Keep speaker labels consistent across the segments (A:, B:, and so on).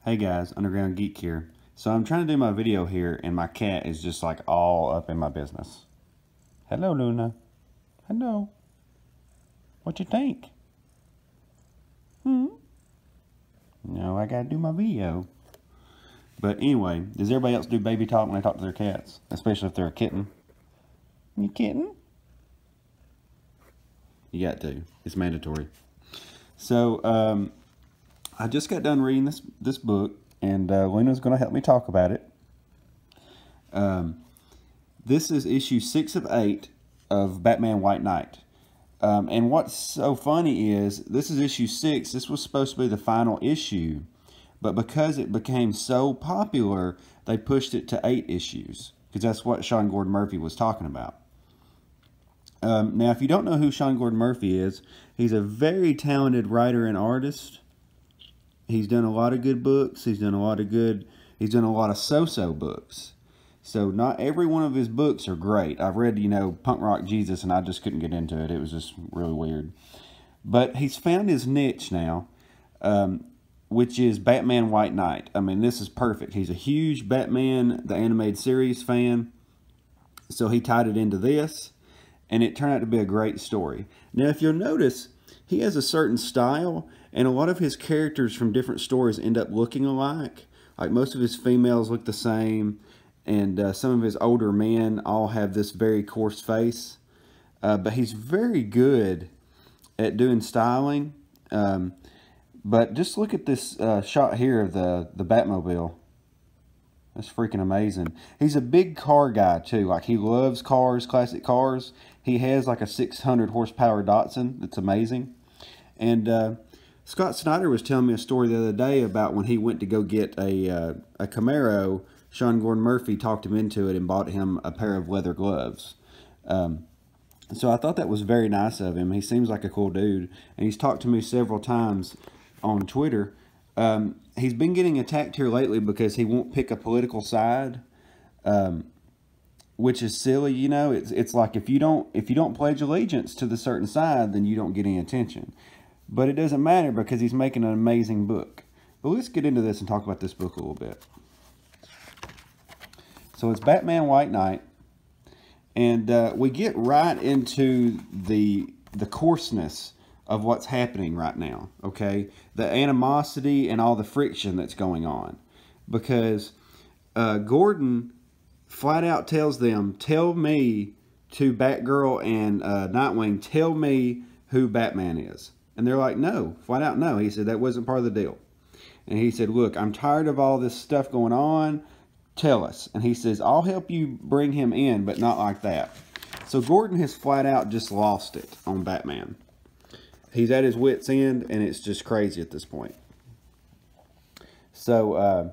A: Hey guys, Underground Geek here. So I'm trying to do my video here and my cat is just like all up in my business. Hello Luna. Hello. What you think? No, I gotta do my video. But anyway, does everybody else do baby talk when they talk to their cats? Especially if they're a kitten? You kitten? You got to. It's mandatory. So, I just got done reading this book, and Luna's going to help me talk about it. This is issue 6 of 8 of Batman White Knight. And what's so funny is, this is issue 6. This was supposed to be the final issue, but because it became so popular, they pushed it to 8 issues, because that's what Sean Gordon Murphy was talking about. Now, if you don't know who Sean Gordon Murphy is, he's a very talented writer and artist. He's done a lot of good books. He's done a lot of so-so books. So not every one of his books are great. I've read, Punk Rock Jesus, and I just couldn't get into it. It was just really weird. But he's found his niche now, which is Batman White Knight. I mean, this is perfect. He's a huge Batman, the animated series fan. So he tied it into this, and it turned out to be a great story. Now, if you'll notice, he has a certain style, and a lot of his characters from different stories end up looking alike. Like most of his females look the same, and some of his older men all have this very coarse face. But he's very good at doing styling. But just look at this shot here of the Batmobile. That's freaking amazing. He's a big car guy too. Like, he loves cars, classic cars. He has like a 600 horsepower Datsun. That's amazing. And Scott Snyder was telling me a story the other day about when he went to go get a Camaro. Sean Gordon Murphy talked him into it and bought him a pair of leather gloves. So I thought that was very nice of him. He seems like a cool dude. And he's talked to me several times on Twitter. He's been getting attacked here lately because he won't pick a political side, which is silly. It's like if you don't pledge allegiance to the certain side, then you don't get any attention. But it doesn't matter because he's making an amazing book. But let's get into this and talk about this book a little bit. So it's Batman White Knight, and we get right into the coarseness of what's happening right now, okay? The animosity and all the friction that's going on. Because Gordon flat out tells them, tell me, to Batgirl and Nightwing, tell me who Batman is. And they're like, no, flat out no. He said, that wasn't part of the deal. And he said, look, I'm tired of all this stuff going on. Tell us. And he says, I'll help you bring him in, but not like that. So Gordon has flat out just lost it on Batman. He's at his wit's end, and it's just crazy at this point. So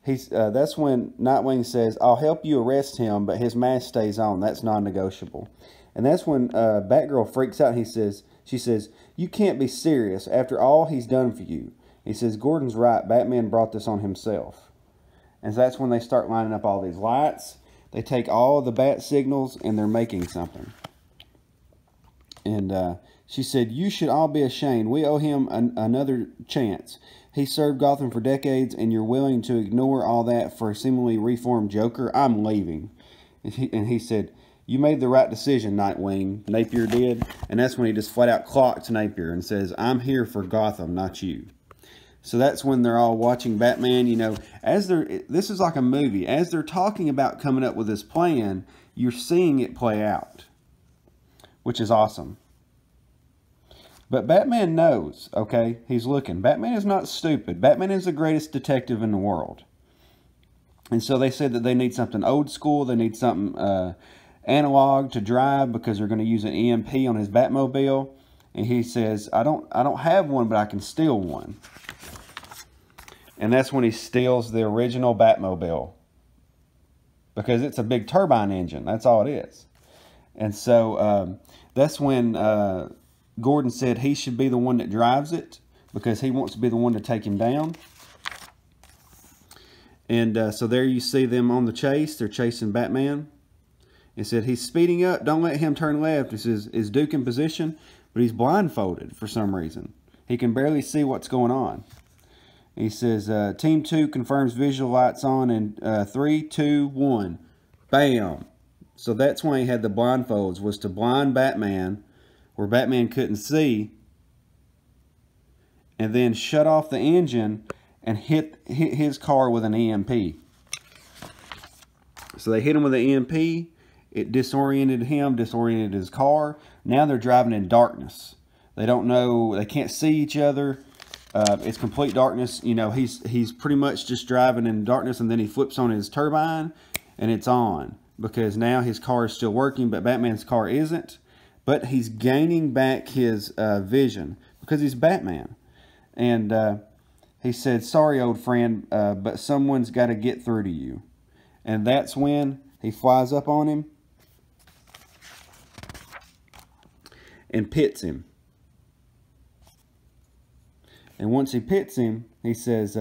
A: that's when Nightwing says, I'll help you arrest him, but his mask stays on. That's non-negotiable. And that's when Batgirl freaks out. She says, you can't be serious after all he's done for you. He says, Gordon's right. Batman brought this on himself. And so that's when they start lining up all these lights. They take all the bat signals, and they're making something. And she said, you should all be ashamed. We owe him another chance. He served Gotham for decades, and you're willing to ignore all that for a seemingly reformed Joker? I'm leaving. And he said, you made the right decision, Nightwing. Napier did. And that's when he just flat out clocks Napier and says, I'm here for Gotham, not you. So that's when they're all watching Batman, this is like a movie. As they're talking about coming up with this plan, you're seeing it play out, which is awesome. But Batman knows, okay? He's looking. Batman is not stupid. Batman is the greatest detective in the world. And so they said that they need something old school. They need something analog to drive because they're going to use an EMP on his Batmobile. And he says, I don't have one, but I can steal one. And that's when he steals the original Batmobile. Because it's a big turbine engine. That's all it is. And so that's when Gordon said he should be the one that drives it, because he wants to be the one to take him down. And so there you see them on the chase. They're chasing Batman. It said he's speeding up. Don't let him turn left. It says, is Duke in position? But he's blindfolded for some reason. He can barely see what's going on. He says, Team 2 confirms visual lights on in 3, 2, 1. Bam! So that's why he had the blindfolds, was to blind Batman where Batman couldn't see, and then shut off the engine and hit his car with an EMP. So they hit him with an EMP. It disoriented him, disoriented his car. Now they're driving in darkness. They don't know, they can't see each other. It's complete darkness. You know, he's pretty much just driving in darkness, and then he flips on his turbine and it's on, because now his car is still working, but Batman's car isn't. But he's gaining back his vision because he's Batman. And he said, sorry, old friend, but someone's got to get through to you. And that's when he flies up on him and pits him. And once he pits him, he says,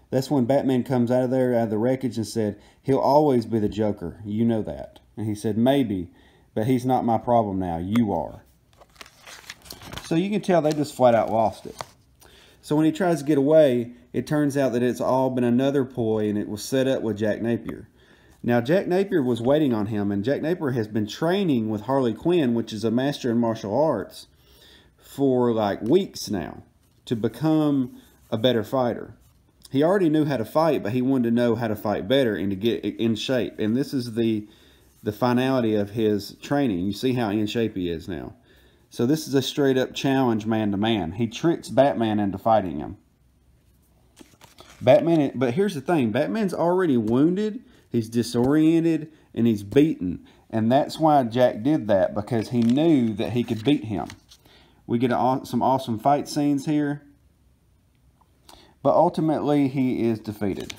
A: that's when Batman comes out of the wreckage, and said, he'll always be the Joker. You know that. And he said, maybe, but he's not my problem now. You are. So you can tell they just flat out lost it. So when he tries to get away, it turns out that it's all been another ploy, and it was set up with Jack Napier. Now, Jack Napier was waiting on him, and Jack Napier has been training with Harley Quinn, which is a master in martial arts, for like weeks now, to become a better fighter. He already knew how to fight, but he wanted to know how to fight better and to get in shape. And this is the finality of his training. You see how in shape he is now. So this is a straight up challenge man to man. He tricks Batman into fighting him. But here's the thing. Batman's already wounded. He's disoriented and he's beaten. And that's why Jack did that, because he knew that he could beat him. We get some awesome fight scenes here. But ultimately, he is defeated.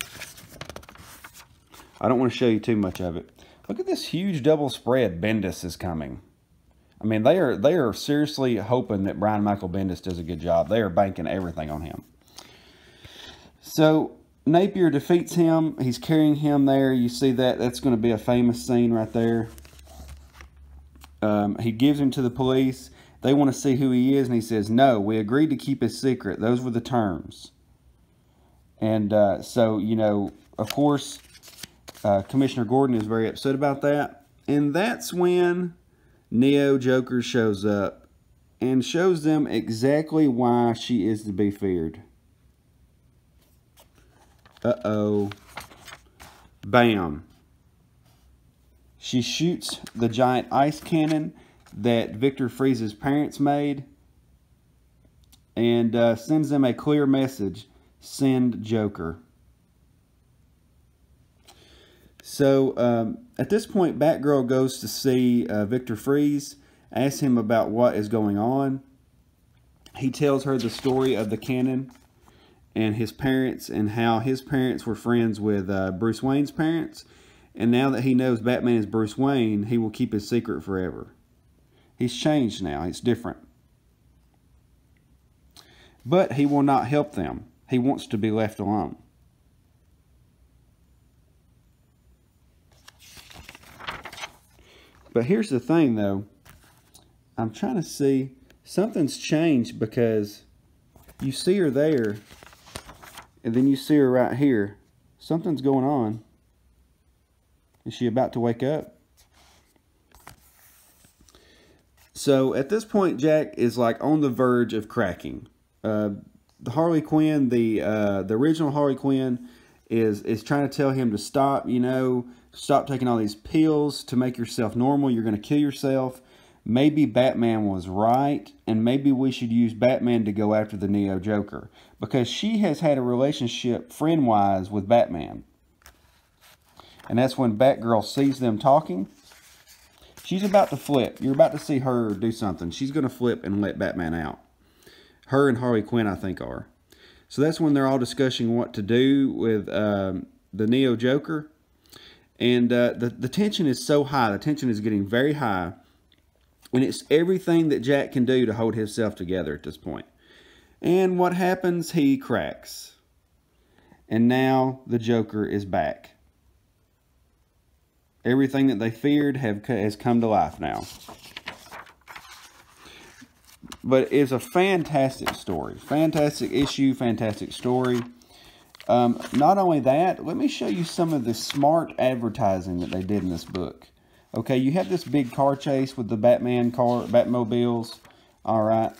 A: I don't want to show you too much of it. Look at this huge double spread Bendis is coming. I mean, they are seriously hoping that Brian Michael Bendis does a good job. They are banking everything on him. So Napier defeats him. He's carrying him there. You see that? That's going to be a famous scene right there. He gives him to the police. They want to see who he is, and he says, no, we agreed to keep his secret. Those were the terms. And so, you know, of course, Commissioner Gordon is very upset about that. And that's when Neo Joker shows up and shows them exactly why she is to be feared. Uh-oh. Bam. She shoots the giant ice cannon that Victor Freeze's parents made, and sends them a clear message: send Joker. So at this point, Batgirl goes to see Victor Freeze, asks him about what is going on. He tells her the story of the cannon and his parents, and how his parents were friends with Bruce Wayne's parents. And now that he knows Batman is Bruce Wayne, he will keep his secret forever. He's changed now. It's different. But he will not help them. He wants to be left alone. But here's the thing, though. I'm trying to see. Something's changed, because you see her there, and then you see her right here. Something's going on. Is she about to wake up? So at this point, Jack is like on the verge of cracking. The Harley Quinn, the original Harley Quinn, is trying to tell him to stop. You know, stop taking all these pills to make yourself normal. You're going to kill yourself. Maybe Batman was right, and maybe we should use Batman to go after the Neo Joker, because she has had a relationship friend-wise with Batman. And that's when Batgirl sees them talking. She's about to flip. You're about to see her do something. She's going to flip and let Batman out. Her and Harley Quinn, I think, are. So that's when they're all discussing what to do with the Neo Joker. And the tension is so high. The tension is getting very high. And it's everything that Jack can do to hold himself together at this point. And what happens? He cracks. And now the Joker is back. Everything that they feared has come to life now. But it's a fantastic story. Fantastic issue, fantastic story. Not only that, let me show you some of the smart advertising that they did in this book. Okay, you have this big car chase with the Batmobiles. All right.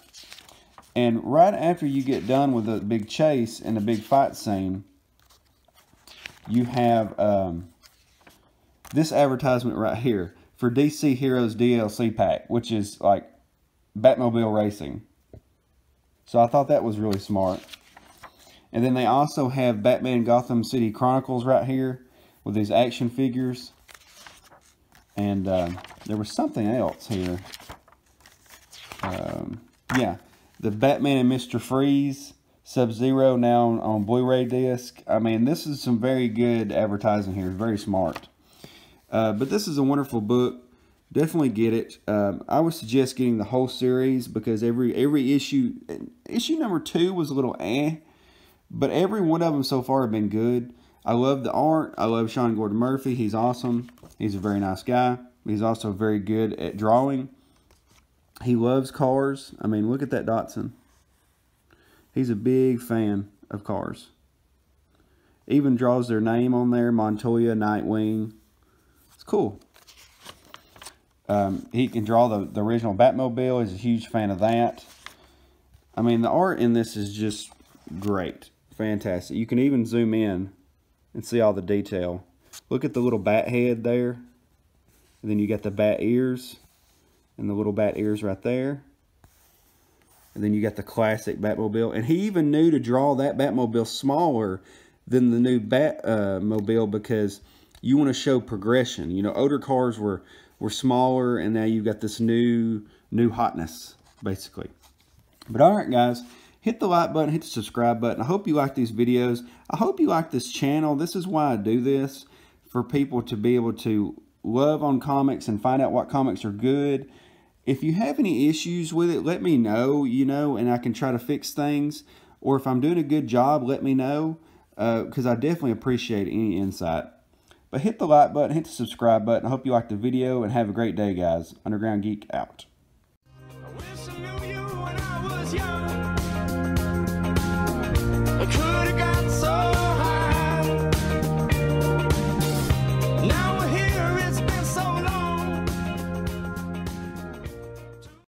A: And right after you get done with the big chase and the big fight scene, you have this advertisement right here for DC Heroes DLC pack, which is like Batmobile racing. So I thought that was really smart. And then they also have Batman Gotham City Chronicles right here with these action figures. And there was something else here. Yeah, the Batman and Mr. Freeze, Sub-Zero now on Blu-ray disc. I mean, this is some very good advertising here. Very smart. But this is a wonderful book. Definitely get it. I would suggest getting the whole series because every issue number 2 was a little but every one of them so far have been good. I love the art. I love Sean Gordon Murphy. He's awesome. He's a very nice guy. He's also very good at drawing. He loves cars. I mean, look at that Datsun. He's a big fan of cars. Even draws their name on there, Montoya, Nightwing. It's cool. He can draw the original Batmobile. He's a huge fan of that. I mean, the art in this is just great. Fantastic. You can even zoom in and see all the detail. Look at the little bat head there. And then you got the bat ears. And the little bat ears right there. And then you got the classic Batmobile. And he even knew to draw that Batmobile smaller than the new Batmobile because you want to show progression. You know, older cars were smaller, and now you've got this new hotness, basically. But alright guys, hit the like button, hit the subscribe button. I hope you like these videos. I hope you like this channel. This is why I do this, for people to be able to love on comics and find out what comics are good. If you have any issues with it, let me know, you know, and I can try to fix things. Or if I'm doing a good job, let me know, because I definitely appreciate any insight. But hit the like button, hit the subscribe button. I hope you liked the video, and have a great day, guys. Underground Geek out.
B: I wish I knew you when I was young.